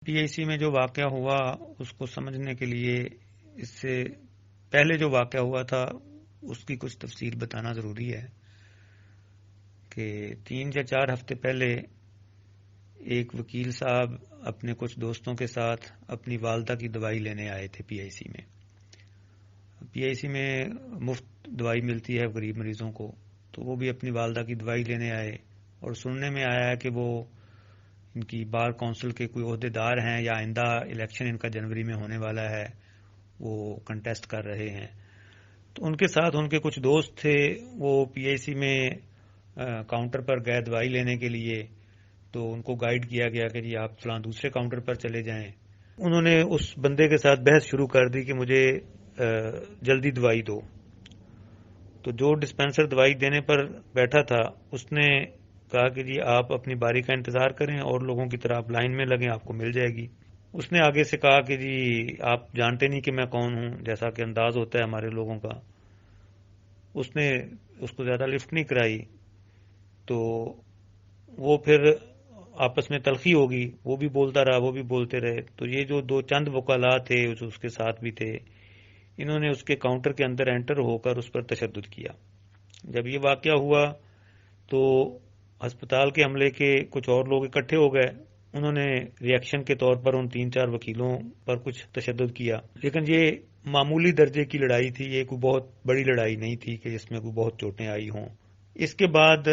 پی آئی سی میں جو واقعہ ہوا اس کو سمجھنے کے لیے اس سے پہلے جو واقعہ ہوا تھا اس کی کچھ تفصیل بتانا ضروری ہے کہ 3 یا 4 ہفتے پہلے ایک وکیل صاحب اپنے کچھ دوستوں کے ساتھ اپنی والدہ کی دوائی لینے آئے تھے پی آئی سی میں۔ پی آئی سی میں مفت دوائی ملتی ہے غریب مریضوں کو، تو وہ بھی اپنی والدہ کی دوائی لینے آئے اور سننے میں آیا کہ وہ ان کی بار کونسل کے کوئی عہدے دار ہیں یا آئندہ الیکشن ان کا جنوری میں ہونے والا ہے، وہ کنٹیسٹ کر رہے ہیں۔ تو ان کے ساتھ ان کے کچھ دوست تھے، وہ پی آئی سی میں کاؤنٹر پر گئے دوائی لینے کے لیے، تو ان کو گائیڈ کیا گیا کہ جی آپ فلاں دوسرے کاؤنٹر پر چلے جائیں۔ انہوں نے اس بندے کے ساتھ بحث شروع کر دی کہ مجھے جلدی دوائی دو۔ تو جو ڈسپینسر دوائی دینے پر بیٹھا تھا اس نے کہا کہ جی آپ اپنی باری کا انتظار کریں اور لوگوں کی طرح آپ لائن میں لگیں، آپ کو مل جائے گی۔ اس نے آگے سے کہا کہ جی آپ جانتے نہیں کہ میں کون ہوں، جیسا کہ انداز ہوتا ہے ہمارے لوگوں کا۔ اس نے اس کو زیادہ لفٹ نہیں کرائی، تو وہ پھر آپس میں تلخی ہوگی، وہ بھی بولتا رہا وہ بھی بولتے رہے۔ تو یہ جو دو چند وکلاء تھے جو اس کے ساتھ بھی تھے، انہوں نے اس کے کاؤنٹر کے اندر انٹر ہو کر اس پر تشدد کیا۔ جب یہ واقعہ ہوا تو ہسپتال کے عملے کے کچھ اور لوگ اکٹھے ہو گئے، انہوں نے ری ایکشن کے طور پر ان 3-4 وکیلوں پر کچھ تشدد کیا، لیکن یہ معمولی درجے کی لڑائی تھی، یہ کوئی بہت بڑی لڑائی نہیں تھی کہ جس میں کوئی بہت چوٹیں آئی ہوں۔ اس کے بعد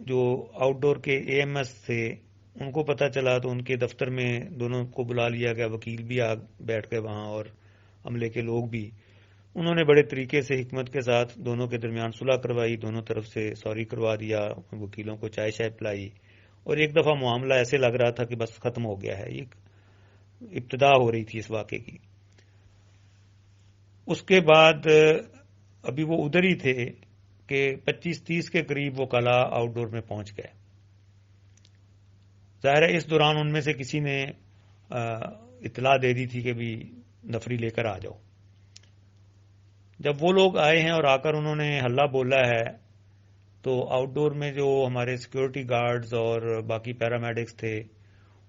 جو آؤٹ ڈور کے اے ایم ایس تھے ان کو پتہ چلا تو ان کے دفتر میں دونوں کو بلا لیا گیا، وکیل بھی آ بیٹھ گئے وہاں اور عملے کے لوگ بھی۔ انہوں نے بڑے طریقے سے حکمت کے ساتھ دونوں کے درمیان صلح کروائی، دونوں طرف سے سوری کروا دیا، وکیلوں کو چائے شائے پلائی، اور ایک دفعہ معاملہ ایسے لگ رہا تھا کہ بس ختم ہو گیا ہے، یہ ابتدا ہو رہی تھی اس واقعے کی۔ اس کے بعد ابھی وہ ادھر ہی تھے کہ 25-30 کے قریب وہ وکلاء آؤٹ ڈور میں پہنچ گئے۔ ظاہر ہے اس دوران ان میں سے کسی نے اطلاع دے دی تھی کہ بھی نفری لے کر آ جاؤ۔ جب وہ لوگ آئے ہیں اور آ کر انہوں نے ہلہ بولا ہے تو آؤٹ ڈور میں جو ہمارے سیکورٹی گارڈز اور باقی پیرامیڈکس تھے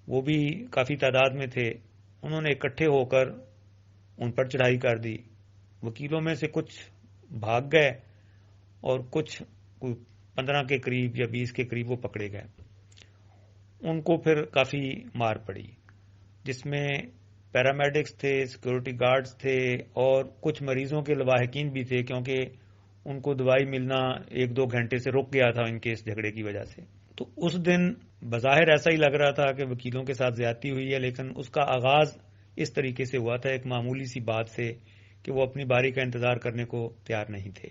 وہ بھی کافی تعداد میں تھے، انہوں نے اکٹھے ہو کر ان پر چڑھائی کر دی۔ وکیلوں میں سے کچھ بھاگ گئے اور کچھ 15 کے قریب یا 20 کے قریب وہ پکڑے گئے۔ ان کو پھر کافی مار پڑی، جس میں پیرامیڈکس تھے، سیکورٹی گارڈز تھے اور کچھ مریضوں کے لواحقین بھی تھے، کیونکہ ان کو دوائی ملنا 1-2 گھنٹے سے رک گیا تھا ان کے اس جھگڑے کی وجہ سے۔ تو اس دن بظاہر ایسا ہی لگ رہا تھا کہ وکیلوں کے ساتھ زیادتی ہوئی ہے، لیکن اس کا آغاز اس طریقے سے ہوا تھا، ایک معمولی سی بات سے کہ وہ اپنی باری کا انتظار کرنے کو تیار نہیں تھے۔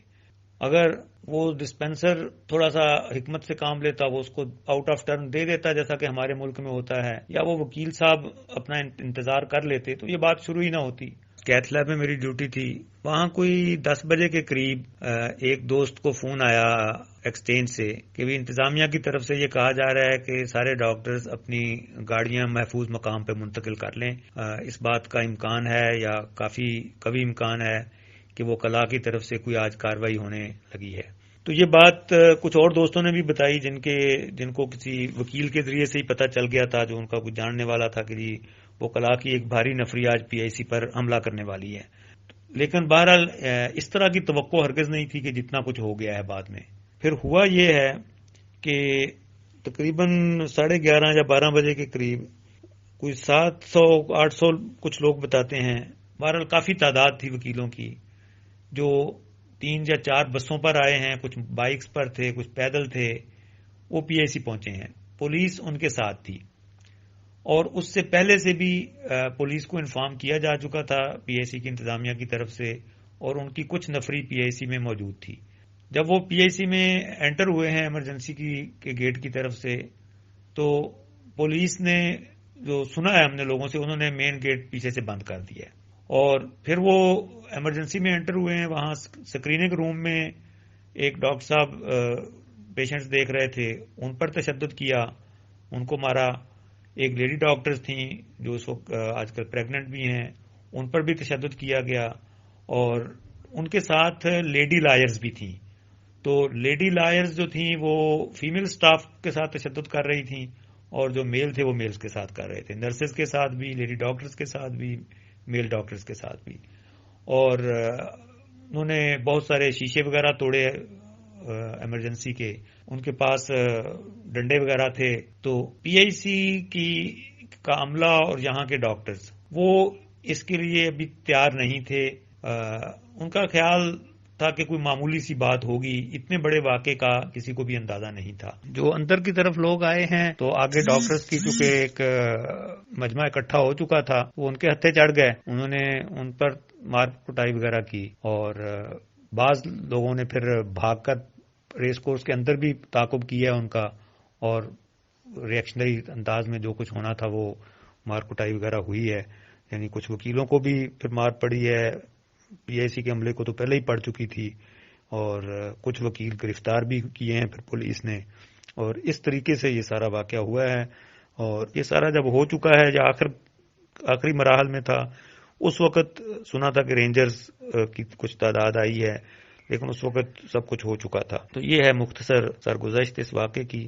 اگر وہ ڈسپینسر تھوڑا سا حکمت سے کام لیتا، وہ اس کو آؤٹ آف ٹرن دے دیتا جیسا کہ ہمارے ملک میں ہوتا ہے، یا وہ وکیل صاحب اپنا انتظار کر لیتے تو یہ بات شروع ہی نہ ہوتی۔ کیتھ لیب میں میری ڈیوٹی تھی، وہاں کوئی 10 بجے کے قریب ایک دوست کو فون آیا ایکسچینج سے کہ بھی انتظامیہ کی طرف سے یہ کہا جا رہا ہے کہ سارے ڈاکٹرز اپنی گاڑیاں محفوظ مقام پہ منتقل کر لیں۔ اس بات کا امکان ہے یا کافی قوی امکان ہے کہ وہ وکلاء کی طرف سے کوئی آج کارروائی ہونے لگی ہے۔ تو یہ بات کچھ اور دوستوں نے بھی بتائی جن کو کسی وکیل کے ذریعے سے ہی پتہ چل گیا تھا، جو ان کا کچھ جاننے والا تھا کہ جی وکلاء کی ایک بھاری نفری آج پی آئی سی پر حملہ کرنے والی ہے۔ لیکن بہرحال اس طرح کی توقع ہرگز نہیں تھی کہ جتنا کچھ ہو گیا ہے بعد میں۔ پھر ہوا یہ ہے کہ تقریباً 11:30 یا 12 بجے کے قریب کوئی 700-800 کچھ لوگ بتاتے ہیں، بہرحال کافی تعداد تھی وکیلوں کی، جو 3 یا 4 بسوں پر آئے ہیں، کچھ بائکس پر تھے، کچھ پیدل تھے، وہ پی آئی سی پہنچے ہیں۔ پولیس ان کے ساتھ تھی، اور اس سے پہلے سے بھی پولیس کو انفارم کیا جا چکا تھا پی آئی سی کی انتظامیہ کی طرف سے، اور ان کی کچھ نفری پی آئی سی میں موجود تھی۔ جب وہ پی آئی سی میں انٹر ہوئے ہیں ایمرجنسی کے گیٹ کی طرف سے، تو پولیس نے جو سنا ہے ہم نے لوگوں سے، انہوں نے مین گیٹ پیچھے سے بند کر دیا، اور پھر وہ ایمرجنسی میں انٹر ہوئے ہیں۔ وہاں اسکریننگ روم میں ایک ڈاکٹر صاحب پیشنٹس دیکھ رہے تھے، ان پر تشدد کیا، ان کو مارا۔ ایک لیڈی ڈاکٹرز تھیں جو اس وقت آج کل پریگننٹ بھی ہیں، ان پر بھی تشدد کیا گیا، اور ان کے ساتھ لیڈی لائرز بھی تھیں۔ تو لیڈی لائرز جو تھیں وہ فیمیل سٹاف کے ساتھ تشدد کر رہی تھیں، اور جو میل تھے وہ میلز کے ساتھ کر رہے تھے، نرسز کے ساتھ بھی، لیڈی ڈاکٹرز کے ساتھ بھی، میل ڈاکٹرز کے ساتھ بھی. اور انہوں نے بہت سارے شیشے وغیرہ توڑے ایمرجنسی کے، ان کے پاس ڈنڈے وغیرہ تھے. تو پی آئی سی کا عملہ اور یہاں کے ڈاکٹرز وہ اس کے لیے ابھی تیار نہیں تھے. ان کا خیال تھا کہ کوئی معمولی سی بات ہوگی، اتنے بڑے واقعے کا کسی کو بھی اندازہ نہیں تھا. جو اندر کی طرف لوگ آئے ہیں تو آگے ڈاکٹرز کی چونکہ ایک مجمع اکٹھا ہو چکا تھا، وہ ان کے ہتھے چڑھ گئے، انہوں نے ان پر مار کٹائی وغیرہ کی. اور بعض لوگوں نے پھر بھاگ کر ریس کورس کے اندر بھی تعاقب کیا ان کا، اور ریئیکشنری انداز میں جو کچھ ہونا تھا وہ مار کٹائی وغیرہ ہوئی ہے. یعنی کچھ وکیلوں کو بھی پھر مار پڑی ہے، پی آئی سی کے عملے کو تو پہلے ہی پڑ چکی تھی، اور کچھ وکیل گرفتار بھی کیے ہیں پھر پولیس نے. اور اس طریقے سے یہ سارا واقعہ ہوا ہے. اور یہ سارا جب ہو چکا ہے، جو آخری مراحل میں تھا، اس وقت سنا تھا کہ رینجرز کی کچھ تعداد آئی ہے، لیکن اس وقت سب کچھ ہو چکا تھا. تو یہ ہے مختصر سرگزشت اس واقعے کی.